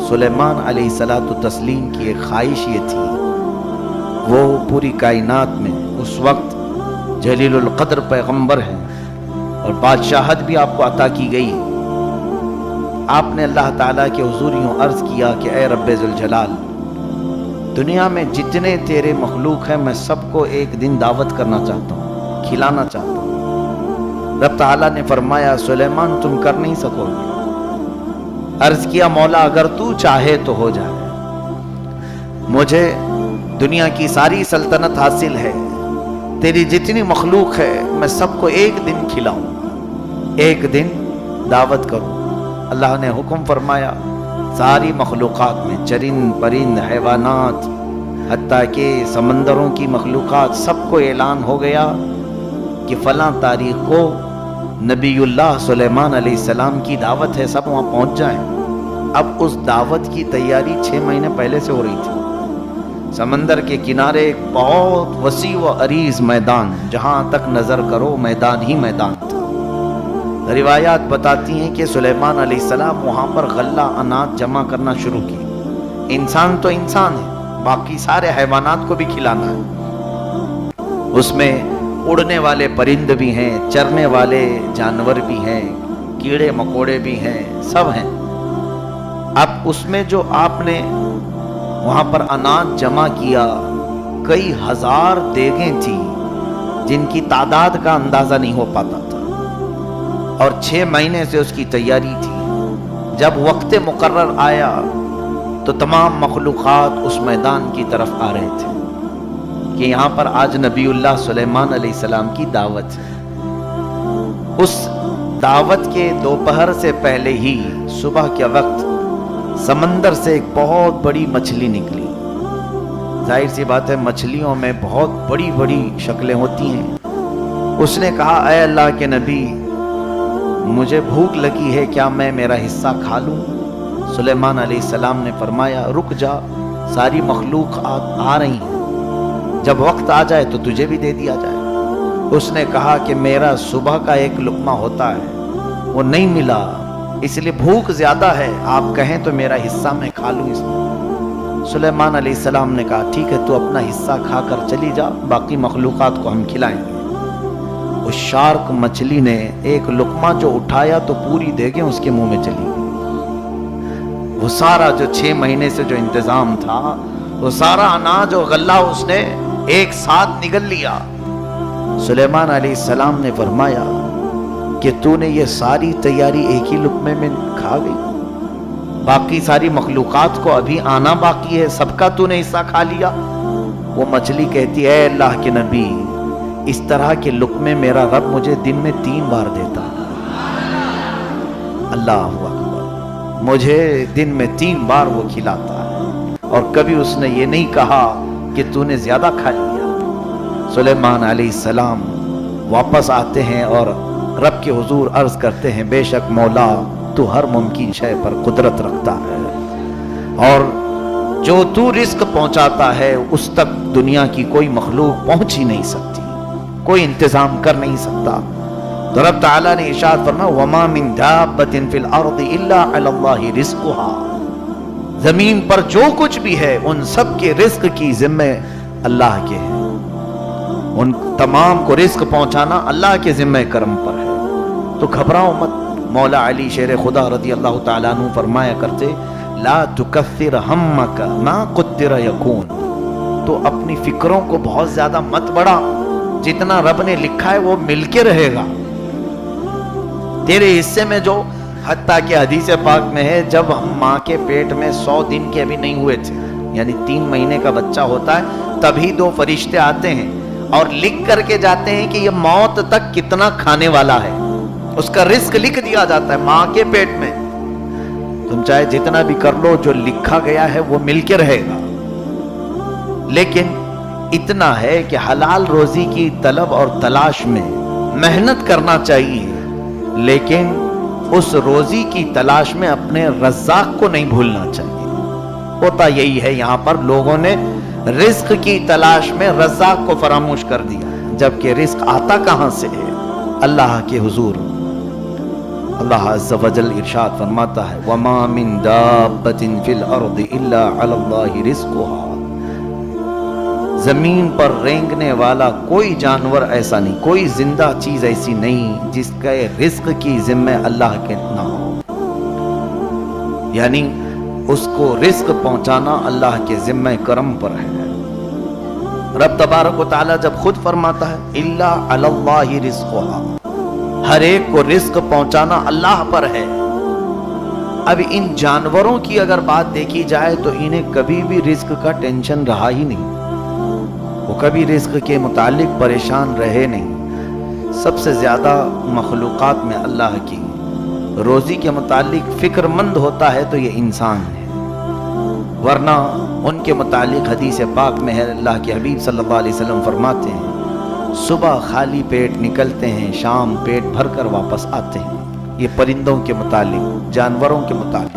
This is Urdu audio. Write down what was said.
سلیمان علیہ الصلوۃ والتسلیم کی ایک خواہش یہ تھی، وہ پوری کائنات میں اس وقت جلیل القدر پیغمبر ہیں اور بادشاہت بھی آپ کو عطا کی گئی۔ آپ نے اللہ تعالیٰ کے حضور یوں عرض کیا کہ اے رب ذوالجلال، دنیا میں جتنے تیرے مخلوق ہیں میں سب کو ایک دن دعوت کرنا چاہتا ہوں، کھلانا چاہتا ہوں۔ رب تعالیٰ نے فرمایا سلیمان تم کر نہیں سکو گے۔ عرض کیا مولا اگر تو چاہے تو ہو جائے، مجھے دنیا کی ساری سلطنت حاصل ہے، تیری جتنی مخلوق ہے میں سب کو ایک دن کھلاؤں، ایک دن دعوت کروں۔ اللہ نے حکم فرمایا ساری مخلوقات میں، چرند پرند حیوانات حتیٰ کہ سمندروں کی مخلوقات، سب کو اعلان ہو گیا کہ فلاں تاریخ کو نبی اللہ سلیمان علیہ السلام کی دعوت ہے، سب وہاں پہنچ جائیں۔ اب اس دعوت کی تیاری 6 مہینے پہلے سے ہو رہی تھی۔ سمندر کے کنارے ایک بہت وسیع و عریض میدان، جہاں تک نظر کرو میدان ہی میدان تھا۔ روایات بتاتی ہیں کہ سلیمان علیہ السلام وہاں پر غلہ اناج جمع کرنا شروع کی۔ انسان تو انسان ہے، باقی سارے حیوانات کو بھی کھلانا ہے۔ اس میں اڑنے والے پرند بھی ہیں، چرنے والے جانور بھی ہیں، کیڑے مکوڑے بھی ہیں، سب ہیں۔ اب اس میں جو آپ نے وہاں پر اناج جمع کیا، کئی ہزار دیگیں تھیں جن کی تعداد کا اندازہ نہیں ہو پاتا تھا، اور 6 مہینے سے اس کی تیاری تھی۔ جب وقت مقرر آیا تو تمام مخلوقات اس میدان کی طرف آ رہے تھے کہ یہاں پر آج نبی اللہ سلیمان علیہ السلام کی دعوت ہے۔ اس دعوت کے دوپہر سے پہلے ہی صبح کے وقت سمندر سے ایک بہت بڑی مچھلی نکلی۔ ظاہر سی بات ہے مچھلیوں میں بہت بڑی بڑی شکلیں ہوتی ہیں۔ اس نے کہا اے اللہ کے نبی، مجھے بھوک لگی ہے، کیا میں میرا حصہ کھا لوں؟ سلیمان علیہ السلام نے فرمایا رک جا، ساری مخلوق آ رہی ہیں، جب وقت آ جائے تو تجھے بھی دے دیا جائے۔ اس نے کہا کہ میرا صبح کا ایک لقمہ ہوتا ہے، وہ نہیں ملا، اس لیے بھوک زیادہ ہے، آپ کہیں تو میرا حصہ میں کھا لوں اس میں۔ سلیمان علیہ السلام نے کہا ٹھیک ہے، تو اپنا حصہ کھا کر چلی جا، باقی مخلوقات کو ہم کھلائیں گے۔ اس شارک مچھلی نے ایک لقمہ جو اٹھایا تو پوری دیگیں اس کے منہ میں چلی گئی۔ وہ سارا جو 6 مہینے سے جو انتظام تھا، وہ سارا اناج اور غلہ اس نے ایک ساتھ نگل لیا۔ سلیمان علیہ السلام نے فرمایا کہ تو نے یہ ساری تیاری ایک ہی لقمے میں کھا گئی، باقی ساری مخلوقات کو ابھی آنا باقی ہے، سب کا تو نے حصہ کھا لیا۔ وہ مچھلی کہتی ہے اے اللہ کے نبی، اس طرح کے لقمے میرا رب مجھے دن میں 3 بار دیتا ہے۔ اللہ اکبر، مجھے دن میں 3 بار وہ کھلاتا ہے، اور کبھی اس نے یہ نہیں کہا کہ تو نے زیادہ کھا لیا۔ سلیمان علیہ السلام واپس آتے ہیں اور رب کے حضور عرض کرتے ہیں بے شک مولا تو ہر ممکن شے پر قدرت رکھتا ہے، اور جو تو رزق پہنچاتا ہے اس تک دنیا کی کوئی مخلوق پہنچ ہی نہیں سکتی، کوئی انتظام کر نہیں سکتا۔ تو رب تعالیٰ نے ارشاد فرمایا وَمَا مِن دَابَّةٍ فِي الْأَرْضِ إِلَّا عَلَى اللَّهِ رِزْقُهَا، زمین پر جو کچھ بھی ہے ان سب کے رزق کی ذمہ اللہ کے ہیں، ان تمام کو رزق پہنچانا اللہ کے ذمہ کرم پر ہے۔ تو گھبراؤ مت۔ مولا علی شیر خدا رضی اللہ تعالیٰ عنہ فرمایا کرتے لا تکثر ہمک ما قدر یکون، تو اپنی فکروں کو بہت زیادہ مت بڑھا، جتنا رب نے لکھا ہے وہ مل کے رہے گا تیرے حصے میں۔ جو حتیٰ کہ حدیث پاک میں ہے جب ہم ماں کے پیٹ میں 100 دن کے ابھی نہیں ہوئے تھے، یعنی 3 مہینے کا بچہ ہوتا ہے، تبھی 2 فرشتے آتے ہیں اور لکھ کر کے جاتے ہیں کہ یہ موت تک کتنا کھانے والا ہے، اس کا رزق لکھ دیا جاتا ہے ماں کے پیٹ میں۔ تم چاہے جتنا بھی کر لو، جو لکھا گیا ہے وہ مل کے رہے گا۔ لیکن اتنا ہے کہ حلال روزی کی طلب اور تلاش میں محنت کرنا چاہیے، لیکن اس روزی کی تلاش میں اپنے رزاق کو نہیں بھولنا چاہیے۔ ہوتا یہی ہے یہاں پر لوگوں نے رزق کی تلاش میں رزاق کو فراموش کر دیا، جبکہ رزق آتا کہاں سے ہے؟ اللہ کے حضور۔ اللہ عز و جل ارشاد فرماتا ہے وَمَا مِن دَابَّةٍ فِي الْأَرْضِ إِلَّا عَلَى اللَّهِ رِزْقُهَا، زمین پر رینگنے والا کوئی جانور ایسا نہیں، کوئی زندہ چیز ایسی نہیں جس کے رزق کی ذمہ اللہ کے نہ ہو، یعنی اس کو رزق پہنچانا اللہ کے ذمہ کرم پر ہے۔ رب تبارک و تعالی جب خود فرماتا ہے الا علی اللہ رزقها، ہر ایک کو رزق پہنچانا اللہ پر ہے۔ اب ان جانوروں کی اگر بات دیکھی جائے تو انہیں کبھی بھی رزق کا ٹینشن رہا ہی نہیں، وہ کبھی رزق کے متعلق پریشان رہے نہیں۔ سب سے زیادہ مخلوقات میں اللہ کی روزی کے متعلق فکر مند ہوتا ہے تو یہ انسان ہے، ورنہ ان کے متعلق حدیث پاک میں ہے، اللہ کے حبیب صلی اللہ علیہ وسلم فرماتے ہیں صبح خالی پیٹ نکلتے ہیں، شام پیٹ بھر کر واپس آتے ہیں۔ یہ پرندوں کے متعلق، جانوروں کے متعلق۔